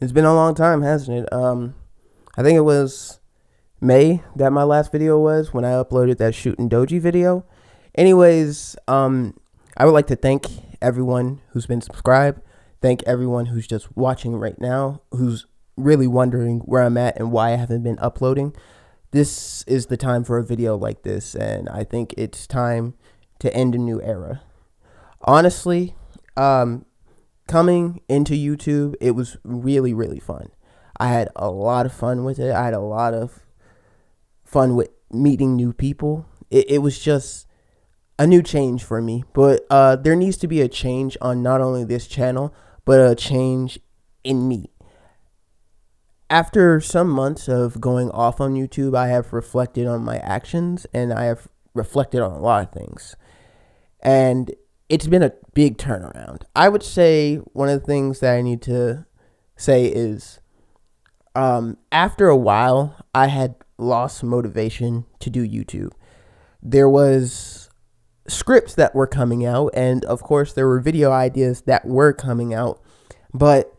It's been a long time, hasn't it? I think it was May that my last video was when I uploaded that shooting doji video. Anyways, I would like to thank everyone who's been subscribed. Thank everyone who's just watching right now, who's really wondering where I'm at and why I haven't been uploading. This is the time for a video like this, and I think it's time to end a new era. Honestly, coming into YouTube, it was really, really fun. I had a lot of fun with it. I had a lot of fun with meeting new people. It was just a new change for me. But there needs to be a change on not only this channel, but a change in me. After some months of going off on YouTube, I have reflected on my actions and I have reflected on a lot of things. And it's been a big turnaround. I would say one of the things that I need to say is after a while, I had lost motivation to do YouTube. There was scripts that were coming out, and of course there were video ideas that were coming out, but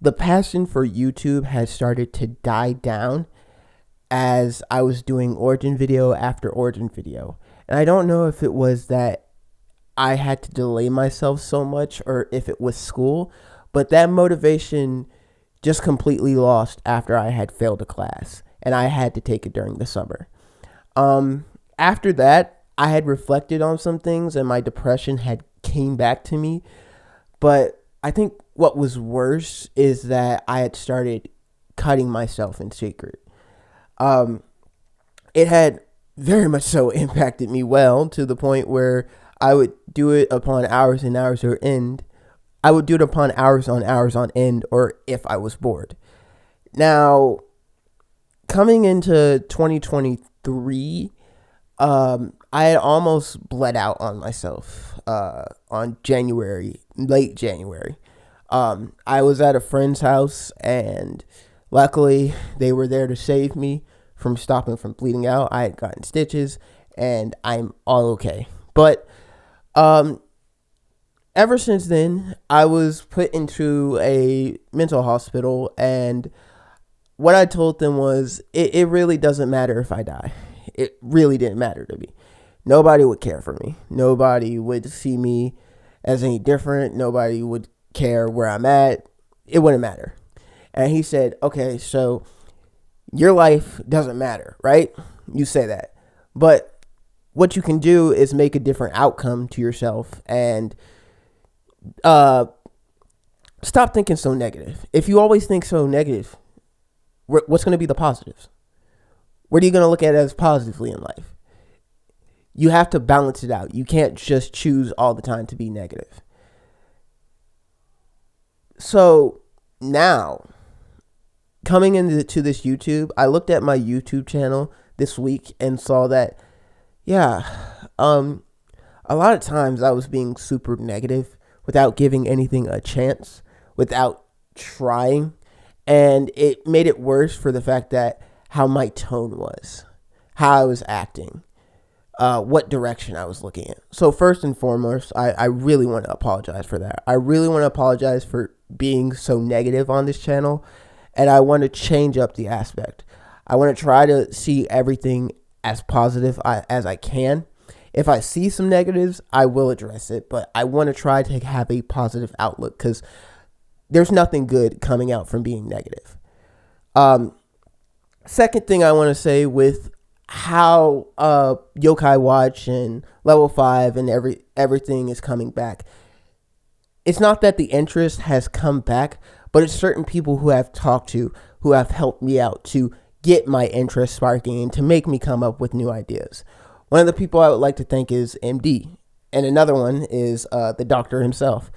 the passion for YouTube had started to die down as I was doing origin video after origin video. And I don't know if it was that I had to delay myself so much or if it was school, but that motivation just completely lost after I had failed a class and I had to take it during the summer. After that, I had reflected on some things and my depression had came back to me. But I think what was worse is that I had started cutting myself in secret. It had very much so impacted me well to the point where I would do it upon hours and hours or end. I would do it upon hours on end, or if I was bored. Now, coming into 2023, I had almost bled out on myself on late January. I was at a friend's house, and luckily they were there to save me from stopping from bleeding out. I had gotten stitches, and I'm all okay. But ever since then, I was put into a mental hospital, and what I told them was, it really doesn't matter if I die. It really didn't matter to me. Nobody would care for me. Nobody would see me as any different. Nobody would care where I'm at. It wouldn't matter. And he said, okay, so your life doesn't matter, right? You say that. But what you can do is make a different outcome to yourself and stop thinking so negative. If you always think so negative, what's going to be the positives? What are you going to look at as positively in life? You have to balance it out. You can't just choose all the time to be negative. So now, coming into this YouTube, I looked at my YouTube channel this week and saw that, a lot of times I was being super negative without giving anything a chance, without trying. And it made it worse for the fact that how my tone was, how I was acting, what direction I was looking at. So first and foremost, I really want to apologize for that. I really want to apologize for being so negative on this channel. And I want to change up the aspect. I want to try to see everything as positive as I can. If I see some negatives, I will address it. But I want to try to have a positive outlook because there's nothing good coming out from being negative. Second thing I want to say with how Yokai-Watch and Level 5 and everything is coming back. It's not that the interest has come back, but it's certain people who I've talked to who have helped me out to get my interest sparking and to make me come up with new ideas. One of the people I would like to thank is MD, and another one is the doctor himself.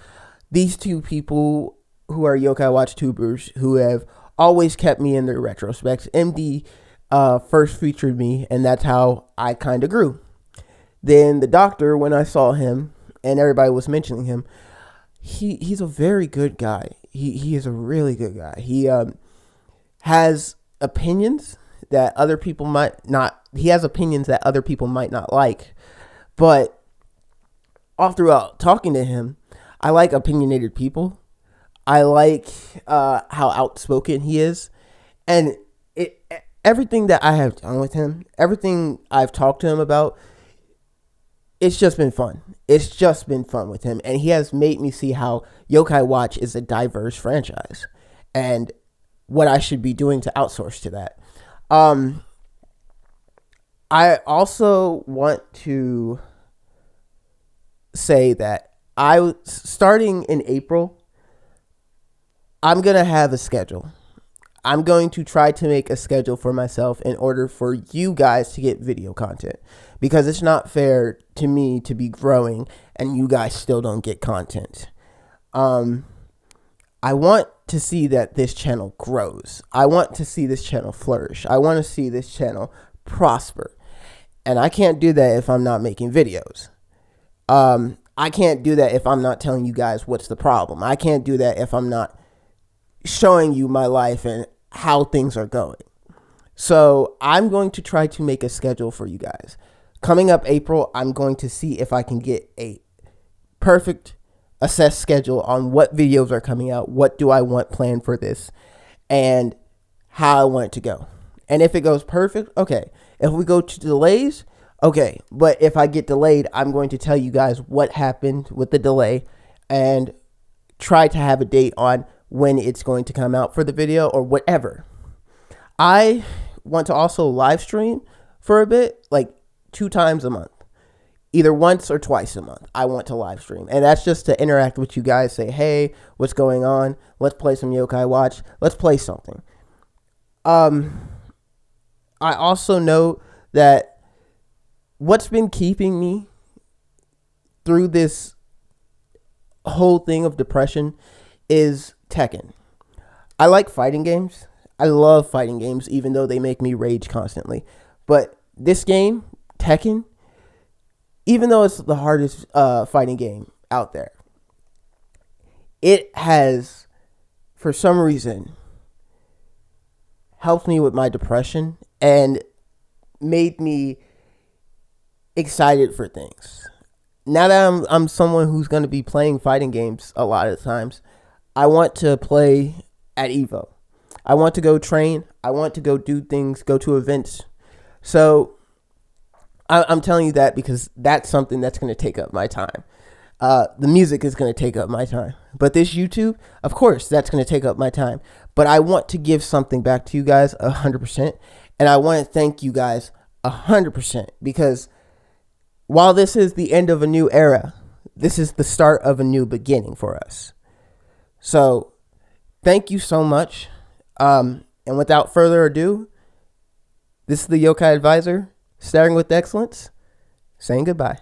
These two people who are Yokai-Watch tubers who have always kept me in their retrospects. MD first featured me, and that's how I kind of grew. Then the doctor, when I saw him and everybody was mentioning him, he's a very good guy. He is a really good guy. He has opinions that other people might not. He has opinions that other people might not like, but all throughout talking to him, I like opinionated people. I like how outspoken he is, and everything that I have done with him, everything I've talked to him about, it's just been fun. It's just been fun with him, and he has made me see how Yokai-Watch is a diverse franchise, and what I should be doing to outsource to that. I also want to say that starting in April, I'm going to have a schedule. I'm going to try to make a schedule for myself in order for you guys to get video content, because it's not fair to me to be growing and you guys still don't get content. I want to see that this channel grows. I want to see this channel flourish. I want to see this channel prosper. And I can't do that if I'm not making videos. I can't do that if I'm not telling you guys what's the problem. I can't do that if I'm not showing you my life and how things are going. So I'm going to try to make a schedule for you guys. Coming up April, I'm going to see if I can get a perfect assessed schedule on what videos are coming out, what do I want planned for this, and how I want it to go. And if it goes perfect, okay. If we go to delays, okay. But if I get delayed, I'm going to tell you guys what happened with the delay and try to have a date on when it's going to come out for the video or whatever. I want to also live stream for a bit, like 2 times a month, either once or twice a month. I want to live stream, and that's just to interact with you guys, say, hey, what's going on? Let's play some Yokai-Watch. Let's play something. I also know that what's been keeping me through this whole thing of depression is Tekken. I like fighting games. I love fighting games, even though they make me rage constantly. But this game, Tekken, even though it's the hardest fighting game out there, it has, for some reason, helped me with my depression and made me excited for things. Now that I'm someone who's going to be playing fighting games a lot of times, I want to play at Evo. I want to go train. I want to go do things, go to events. So I'm telling you that because that's something that's going to take up my time. The music is going to take up my time. But this YouTube, of course, that's going to take up my time. But I want to give something back to you guys 100%. And I want to thank you guys 100%. Because while this is the end of a new era, this is the start of a new beginning for us. So thank you so much. And without further ado, this is the Yokai Advisor, starring with excellence, saying goodbye.